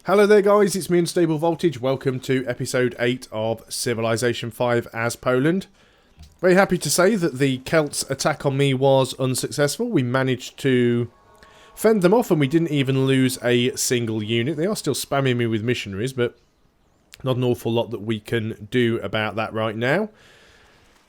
Hello there guys, it's me Unstable Voltage. Welcome to episode 8 of Civilization 5 as Poland. Very happy to say that the Celts' attack on me was unsuccessful. We managed to fend them off and we didn't even lose a single unit. They are still spamming me with missionaries, but not an awful lot that we can do about that right now.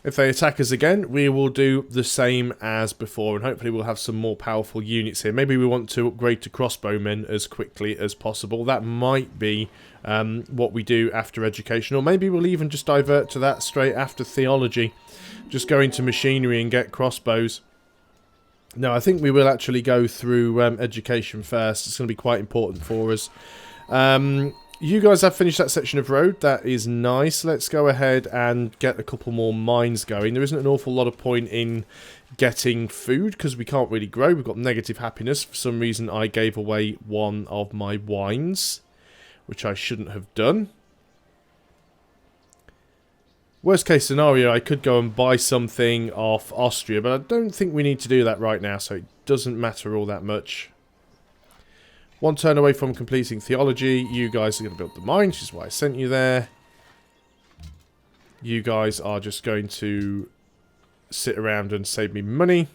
If they attack us again, we will do the same as before, and hopefully we'll have some more powerful units here. Maybe we want to upgrade to crossbowmen as quickly as possible. That might be what we do after education, or maybe we'll even just divert to that straight after theology. Just go into machinery and get crossbows. No, I think we will actually go through education first. It's going to be quite important for us. You guys have finished that section of road. That is nice. Let's go ahead and get a couple more mines going. There isn't an awful lot of point in getting food because we can't really grow. We've got negative happiness. For some reason I gave away one of my wines, which I shouldn't have done. Worst case scenario, I could go and buy something off Austria, but I don't think we need to do that right now, so it doesn't matter all that much. One turn away from completing theology. You guys are going to build the mine, which is why I sent you there. You guys are just going to sit around and save me money.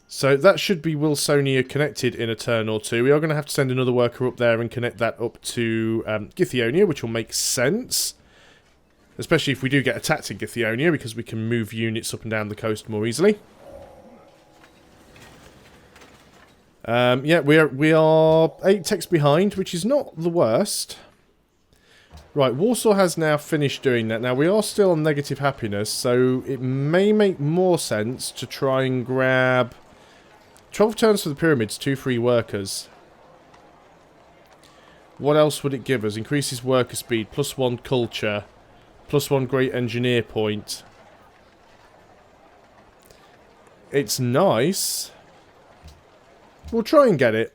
So that should be Wilsonia connected in a turn or two. We are going to have to send another worker up there and connect that up to Githyonia, which will make sense. Especially if we do get attacked in Githyonia, because we can move units up and down the coast more easily. Yeah, we are 8 techs behind, which is not the worst. Right, Warsaw has now finished doing that. Now, we are still on negative happiness, so it may make more sense to try and grab 12 turns for the pyramids, 2 free workers. What else would it give us? Increases worker speed, +1 culture, +1 great engineer point. It's nice. We'll try and get it.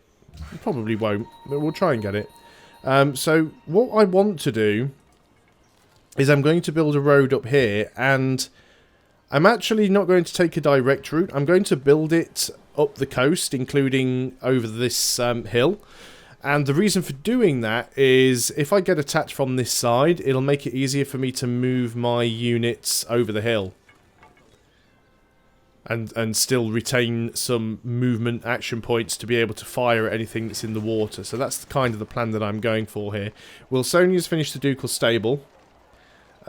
We probably won't, but we'll try and get it. So, what I want to do is I'm going to build a road up here, and I'm actually not going to take a direct route. I'm going to build it up the coast, including over this hill. And the reason for doing that is if I get attacked from this side, it'll make it easier for me to move my units over the hill. And still retain some movement action points to be able to fire at anything that's in the water. So that's kind of the plan that I'm going for here. Wilsonia's finished the Ducal Stable.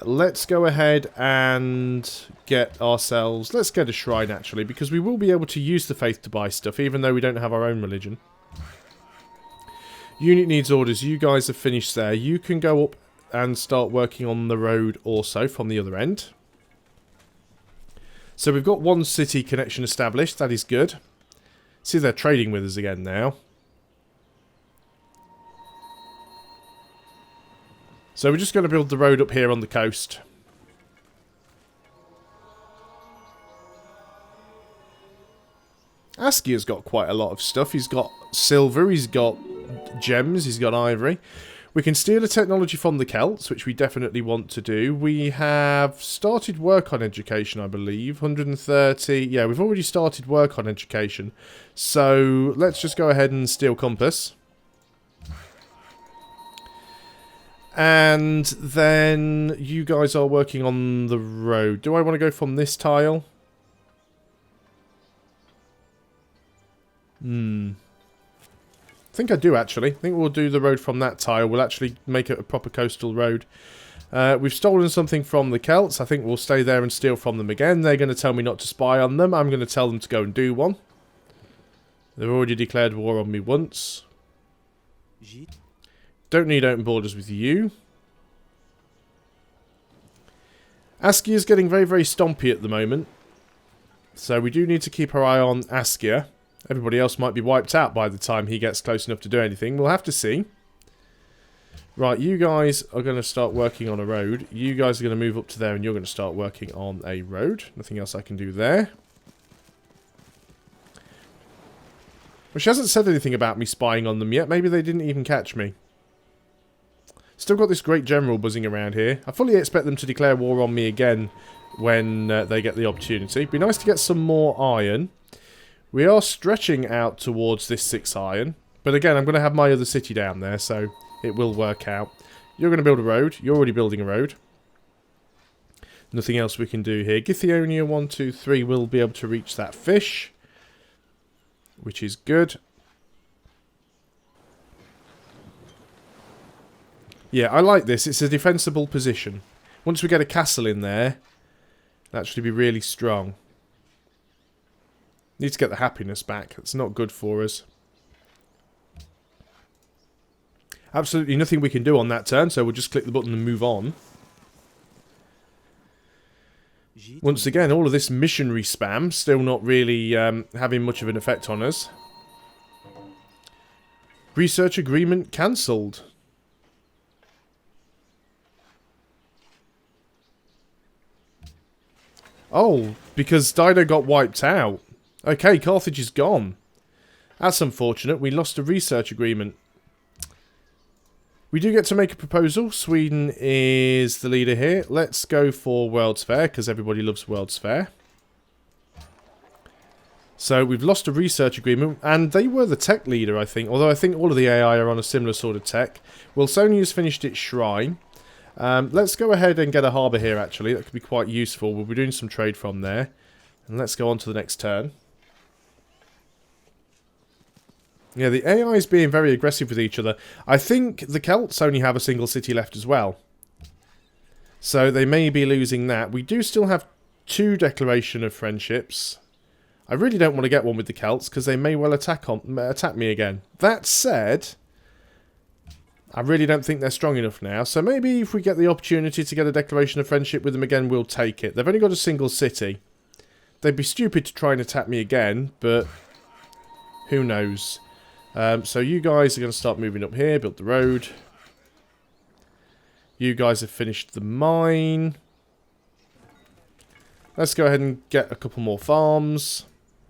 Let's go ahead and get ourselves... Let's get a shrine, actually, because we will be able to use the faith to buy stuff, even though we don't have our own religion. Unit needs orders. You guys have finished there. You can go up and start working on the road also from the other end. So we've got one city connection established. That is good. See, they're trading with us again now. So we're just going to build the road up here on the coast. Askia's got quite a lot of stuff. He's got silver, he's got gems, he's got ivory. We can steal a technology from the Celts, which we definitely want to do. We have started work on education, I believe. 130. Yeah, we've already started work on education. So let's just go ahead and steal compass. And then you guys are working on the road. Do I want to go from this tile? I think I do, actually. I think we'll do the road from that tile. We'll actually make it a proper coastal road. We've stolen something from the Celts. I think we'll stay there and steal from them again. They're going to tell me not to spy on them. I'm going to tell them to go and do one. They've already declared war on me once. Don't need open borders with you. Askia is getting very, very stompy at the moment. So we do need to keep our eye on Askia. Everybody else might be wiped out by the time he gets close enough to do anything. We'll have to see. Right, you guys are going to start working on a road. You guys are going to move up to there and you're going to start working on a road. Nothing else I can do there. Well, she hasn't said anything about me spying on them yet. Maybe they didn't even catch me. Still got this great general buzzing around here. I fully expect them to declare war on me again when they get the opportunity. It'd be nice to get some more iron. We are stretching out towards this 6 iron. But again, I'm going to have my other city down there, so it will work out. You're going to build a road. You're already building a road. Nothing else we can do here. Githyonia 1, 2, 3 will be able to reach that fish, which is good. Yeah, I like this. It's a defensible position. Once we get a castle in there, it'll actually be really strong. Need to get the happiness back. It's not good for us. Absolutely nothing we can do on that turn, so we'll just click the button and move on. Once again, all of this missionary spam still not really having much of an effect on us. Research agreement cancelled. Oh, because Dido got wiped out. Okay, Carthage is gone. That's unfortunate. We lost a research agreement. We do get to make a proposal. Sweden is the leader here. Let's go for World's Fair, because everybody loves World's Fair. So we've lost a research agreement, and they were the tech leader, I think. Although I think all of the AI are on a similar sort of tech. Wilsonia's finished its shrine. Let's go ahead and get a harbour here, actually. That could be quite useful. We'll be doing some trade from there. And let's go on to the next turn. Yeah, the AI is being very aggressive with each other. I think the Celts only have a single city left as well. So they may be losing that. We do still have 2 declaration of friendships. I really don't want to get one with the Celts because they may well attack me again. That said, I really don't think they're strong enough now. So maybe if we get the opportunity to get a declaration of friendship with them again, we'll take it. They've only got a single city. They'd be stupid to try and attack me again, but who knows. So you guys are going to start moving up here, build the road. You guys have finished the mine. Let's go ahead and get a couple more farms.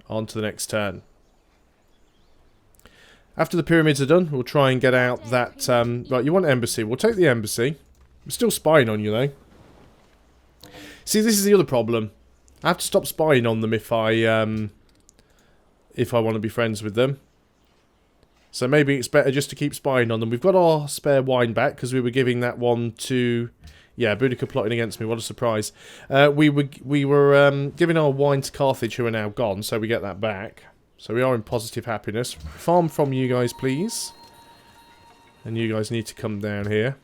On to the next turn. After the pyramids are done, we'll try and get out that... right, you want embassy. We'll take the embassy. We're still spying on you, though. See, this is the other problem. I have to stop spying on them if I want to be friends with them. So maybe it's better just to keep spying on them. We've got our spare wine back because we were giving that one to... Yeah, Boudica plotting against me. What a surprise. We were giving our wine to Carthage, who are now gone, so we get that back. So we are in positive happiness. Farm from you guys, please. And you guys need to come down here.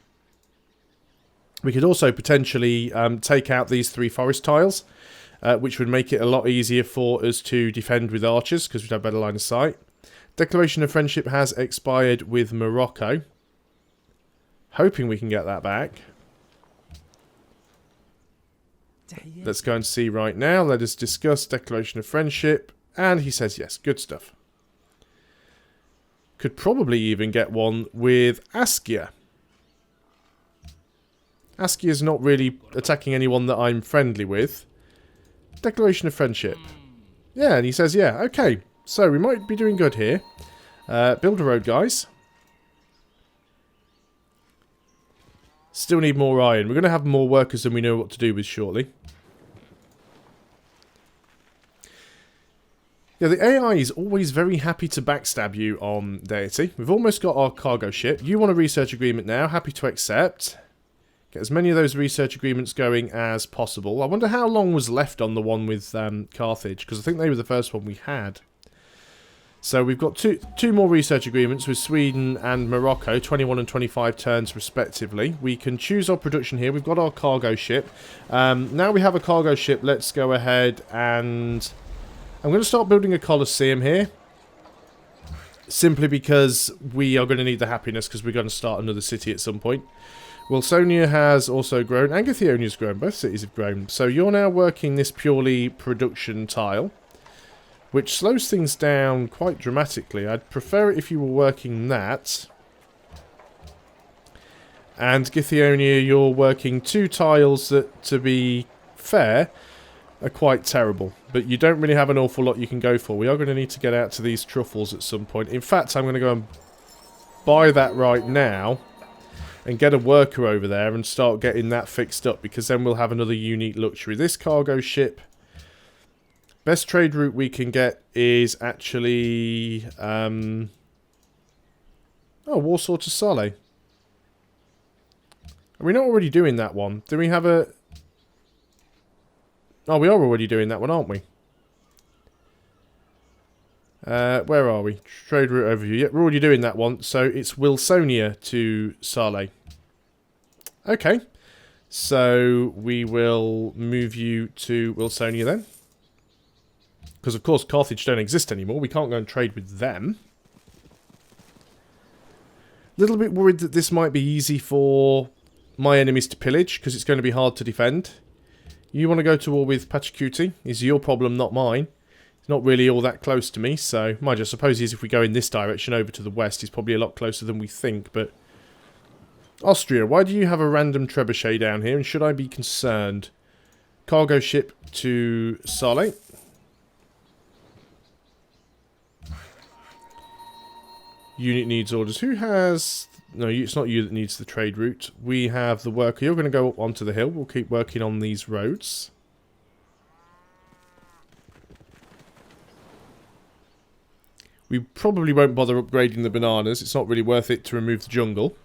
We could also potentially take out these 3 forest tiles, which would make it a lot easier for us to defend with archers, because we'd have better line of sight. Declaration of Friendship has expired with Morocco. Hoping we can get that back. Let's go and see right now. Let us discuss Declaration of Friendship. And he says yes. Good stuff. Could probably even get one with Askia. Askia's not really attacking anyone that I'm friendly with. Declaration of Friendship. Yeah, and he says yeah. Okay, so we might be doing good here. Build a road, guys. Still need more iron. We're going to have more workers than we know what to do with shortly. Yeah, the AI is always very happy to backstab you on Deity. We've almost got our cargo ship. You want a research agreement now. Happy to accept. Get as many of those research agreements going as possible. I wonder how long was left on the one with Carthage, because I think they were the first one we had. So we've got two more research agreements with Sweden and Morocco, 21 and 25 turns respectively. We can choose our production here. We've got our cargo ship. Now we have a cargo ship, let's go ahead and... I'm going to start building a Colosseum here. Simply because we are going to need the happiness, because we're going to start another city at some point. Wilsonia has also grown, and Githyonia grown. Both cities have grown. So you're now working this purely production tile, which slows things down quite dramatically. I'd prefer it if you were working that. And Githyonia, you're working 2 tiles that, to be fair, are quite terrible. But you don't really have an awful lot you can go for. We are going to need to get out to these truffles at some point. In fact, I'm going to go and buy that right now and get a worker over there and start getting that fixed up, because then we'll have another unique luxury. This cargo ship, best trade route we can get is actually Oh, Warsaw to Saleh. Are we not already doing that one? Do we have a... Oh, we are already doing that one, aren't we? Where are we? Trade route overview. Yep, we're already doing that one. So it's Wilsonia to Saleh. Okay. So we will move you to Wilsonia then. Because, of course, Carthage don't exist anymore. We can't go and trade with them. Little bit worried that this might be easy for my enemies to pillage, because it's going to be hard to defend. You want to go to war with Pachacuti? It's your problem, not mine. It's not really all that close to me, so... Mind you, I suppose if we go in this direction over to the west, he's probably a lot closer than we think, but... Austria, why do you have a random trebuchet down here, and should I be concerned? Cargo ship to Saleh. Unit needs orders. Who has... No, it's not you that needs the trade route. We have the worker. You're going to go up onto the hill. We'll keep working on these roads. We probably won't bother upgrading the bananas. It's not really worth it to remove the jungle,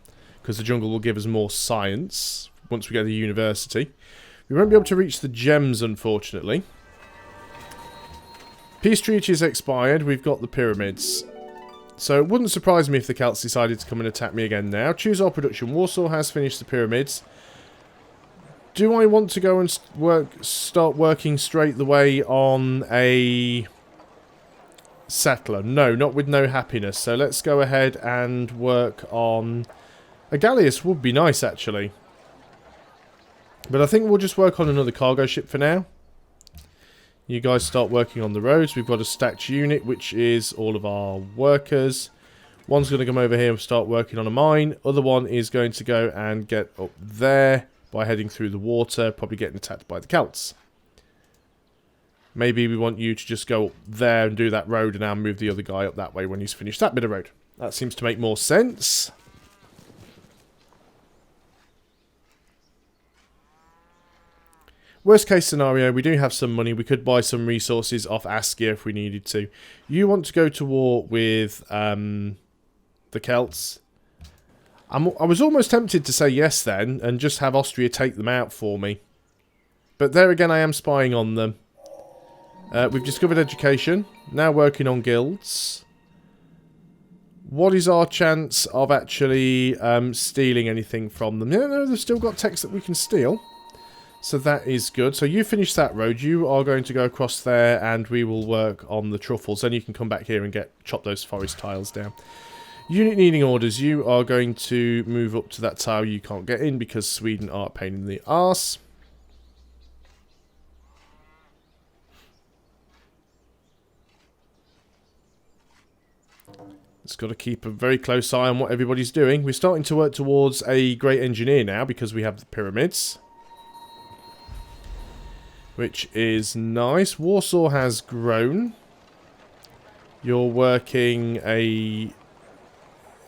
because the jungle will give us more science once we get to the university. We won't be able to reach the gems, unfortunately. Peace treaty is expired. We've got the pyramids. So it wouldn't surprise me if the Celts decided to come and attack me again now. Choose our production. Warsaw has finished the pyramids. Do I want to go and start working straight the way on a settler? No, not with no happiness. So let's go ahead and work on... A galleass would be nice, actually. But I think we'll just work on another cargo ship for now. You guys start working on the roads. We've got a stacked unit, which is all of our workers. One's going to come over here and start working on a mine. Other one is going to go and get up there by heading through the water, probably getting attacked by the Celts. Maybe we want you to just go up there and do that road and now move the other guy up that way when he's finished that bit of road. That seems to make more sense. Worst case scenario, we do have some money. We could buy some resources off Askia if we needed to. You want to go to war with the Celts? I was almost tempted to say yes then, and just have Austria take them out for me. But there again, I am spying on them. We've discovered education. Now working on guilds. What is our chance of actually stealing anything from them? No, they've still got text that we can steal. So that is good. So you finish that road. You are going to go across there and we will work on the truffles. Then you can come back here and chop those forest tiles down. Unit needing orders. You are going to move up to that tile you can't get in because Sweden are a pain in the arse. It's got to keep a very close eye on what everybody's doing. We're starting to work towards a great engineer now because we have the pyramids. Which is nice. Warsaw has grown. You're working a...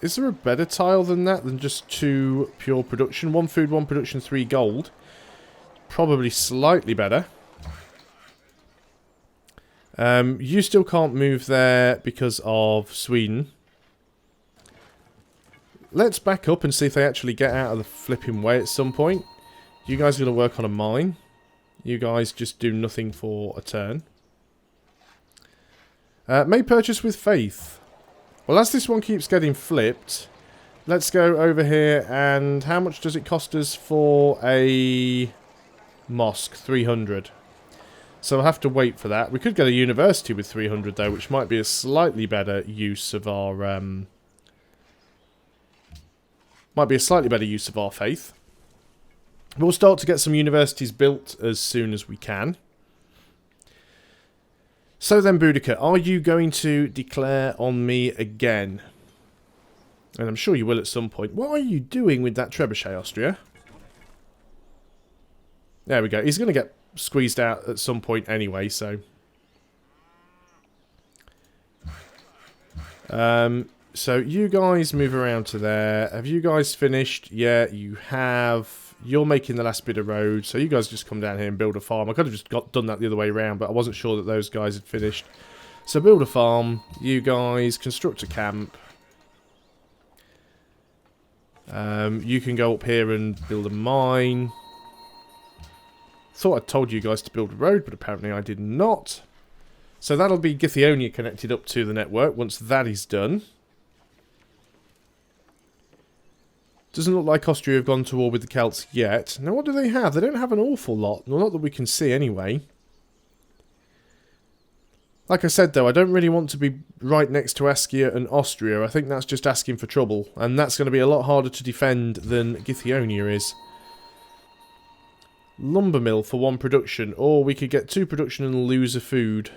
Is there a better tile than that? Than just 2 pure production? 1 food, 1 production, 3 gold. Probably slightly better. You still can't move there because of Sweden. Let's back up and see if they actually get out of the flipping way at some point. You guys are going to work on a mine. You guys just do nothing for a turn. May purchase with faith. Well, as this one keeps getting flipped, let's go over here and how much does it cost us for a mosque? 300. So I'll have to wait for that. We could get a university with 300 though, which might be a slightly better use of our faith. We'll start to get some universities built as soon as we can. So then, Boudica, are you going to declare on me again? And I'm sure you will at some point. What are you doing with that trebuchet, Austria? There we go. He's going to get squeezed out at some point anyway, so... So you guys move around to there. Have you guys finished? Yeah, you have. You're making the last bit of road, so you guys just come down here and build a farm. I could have just done that the other way around, but I wasn't sure that those guys had finished. So build a farm. You guys construct a camp. You can go up here and build a mine. Thought I told you guys to build a road, but apparently I did not. So that'll be Githyonia connected up to the network once that is done. Doesn't look like Austria have gone to war with the Celts yet. Now what do they have? They don't have an awful lot. Well, not that we can see anyway. Like I said though, I don't really want to be right next to Askia and Austria. I think that's just asking for trouble. And that's going to be a lot harder to defend than Githyonia is. Lumber mill for 1 production. Or we could get 2 production and lose a food.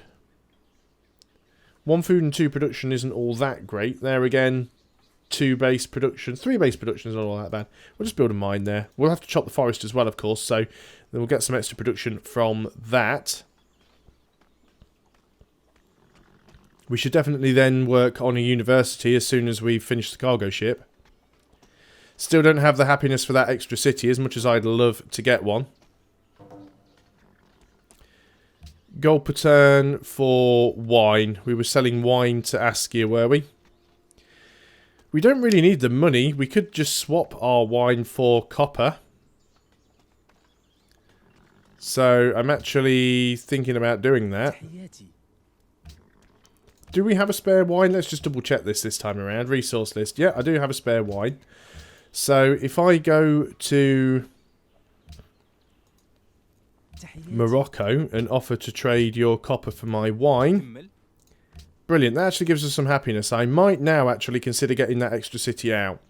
1 food and 2 production isn't all that great. There again, 2 base production. 3 base production is not all that bad. We'll just build a mine there. We'll have to chop the forest as well, of course. So then we'll get some extra production from that. We should definitely then work on a university as soon as we finish the cargo ship. Still don't have the happiness for that extra city as much as I'd love to get one. Gold per turn for wine. We were selling wine to Askia, were we? We don't really need the money. We could just swap our wine for copper. So I'm actually thinking about doing that. Do we have a spare wine? Let's just double check this time around. Resource list. Yeah, I do have a spare wine. So if I go to Morocco and offer to trade your copper for my wine. Brilliant. That actually gives us some happiness. I might now actually consider getting that extra city out.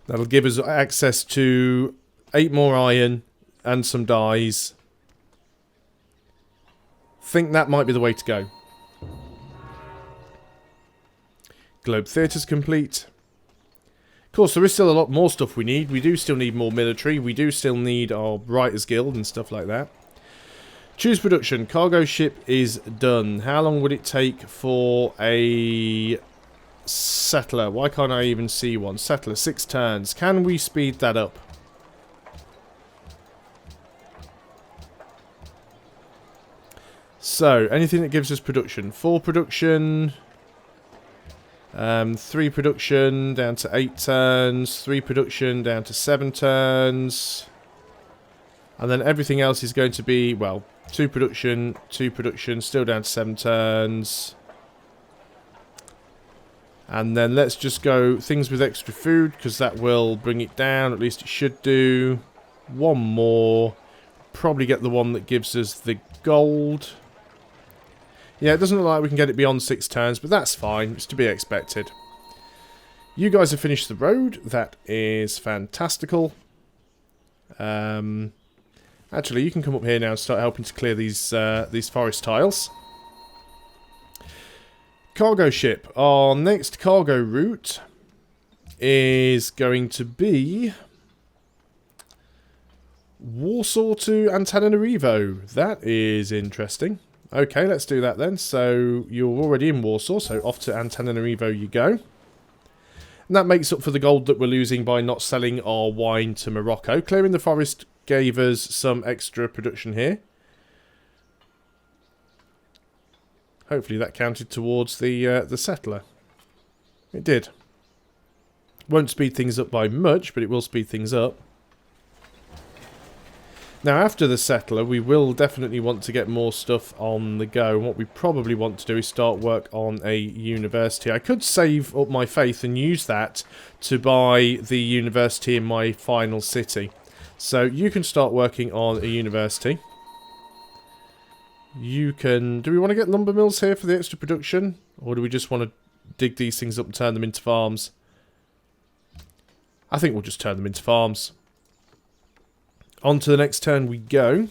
That'll give us access to 8 more iron and some dyes. Think that might be the way to go. Globe Theatre's complete. Of course, there is still a lot more stuff we need. We do still need more military. We do still need our Writers Guild and stuff like that. Choose production. Cargo ship is done. How long would it take for a settler? Why can't I even see one? Settler, 6 turns. Can we speed that up? So, anything that gives us production. 4 production, 3 production down to 8 turns, 3 production down to 7 turns, and then everything else is going to be, well, 2 production, still down to 7 turns. And then let's just go things with extra food, because that will bring it down, at least it should do. 1 more, probably get the one that gives us the gold. Yeah, it doesn't look like we can get it beyond 6 turns, but that's fine. It's to be expected. You guys have finished the road. That is fantastical. Actually, you can come up here now and start helping to clear these forest tiles. Cargo ship. Our next cargo route is going to be Warsaw to Antananarivo. That is interesting. Okay, let's do that then. So, you're already in Warsaw, so off to Antananarivo you go. And that makes up for the gold that we're losing by not selling our wine to Morocco. Clearing the forest gave us some extra production here. Hopefully that counted towards the settler. It did. Won't speed things up by much, but it will speed things up. Now, after the settler, we will definitely want to get more stuff on the go. And what we probably want to do is start work on a university. I could save up my faith and use that to buy the university in my final city. So, you can start working on a university. You can... Do we want to get lumber mills here for the extra production? Or do we just want to dig these things up and turn them into farms? I think we'll just turn them into farms. On to the next turn we go.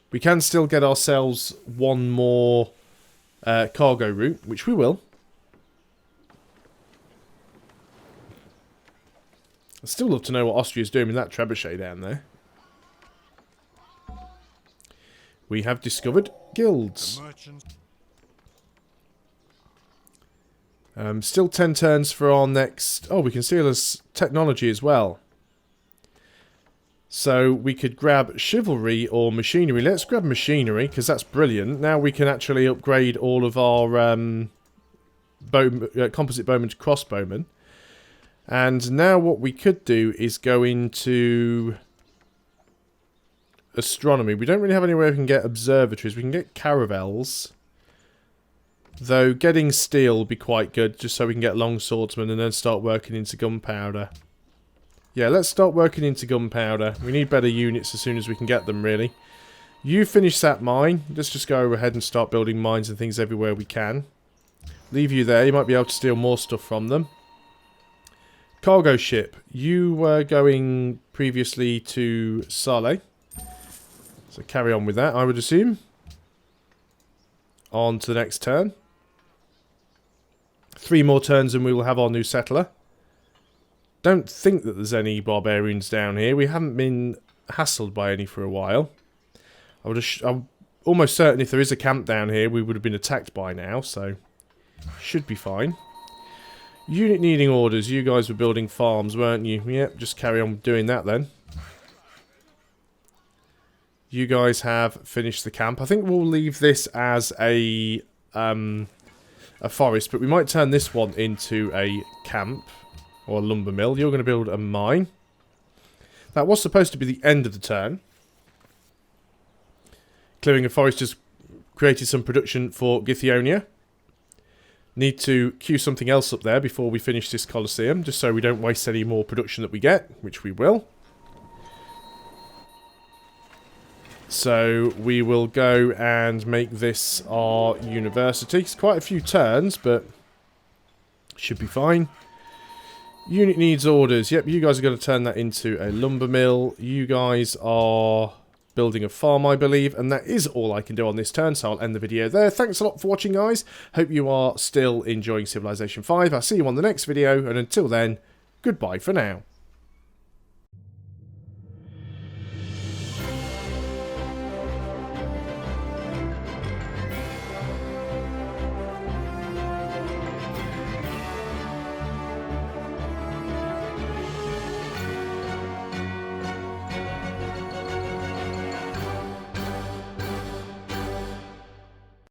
We can still get ourselves 1 more cargo route, which we will. I'd still love to know what Austria's doing with that trebuchet down there. We have discovered guilds. Still 10 turns for our next... Oh, we can steal as technology as well. So we could grab chivalry or machinery. Let's grab machinery, because that's brilliant. Now we can actually upgrade all of our composite bowman to crossbowman. And now what we could do is go into astronomy. We don't really have anywhere we can get observatories. We can get caravels. Though getting steel would be quite good, just so we can get long swordsmen and then start working into gunpowder. Yeah, let's start working into gunpowder. We need better units as soon as we can get them, really. You finish that mine. Let's just go ahead and start building mines and things everywhere we can. Leave you there. You might be able to steal more stuff from them. Cargo ship. You were going previously to Saleh. So carry on with that, I would assume. On to the next turn. 3 more turns and we will have our new settler. Don't think that there's any barbarians down here. We haven't been hassled by any for a while. I'm almost certain if there is a camp down here, we would have been attacked by now, so should be fine. Unit needing orders. You guys were building farms, weren't you? Yep, just carry on doing that then. You guys have finished the camp. I think we'll leave this as a forest, but we might turn this one into a camp or a lumber mill. You're going to build a mine. That was supposed to be the end of the turn. Clearing a forest has created some production for Githyonia. Need to queue something else up there before we finish this Colosseum, just so we don't waste any more production that we get, which we will. So we will go and make this our university. It's quite a few turns, but should be fine. Unit needs orders. Yep, you guys are going to turn that into a lumber mill. You guys are building a farm, I believe, and that is all I can do on this turn, so I'll end the video there. Thanks a lot for watching, guys. Hope you are still enjoying Civilization 5. I'll see you on the next video, and until then, goodbye for now.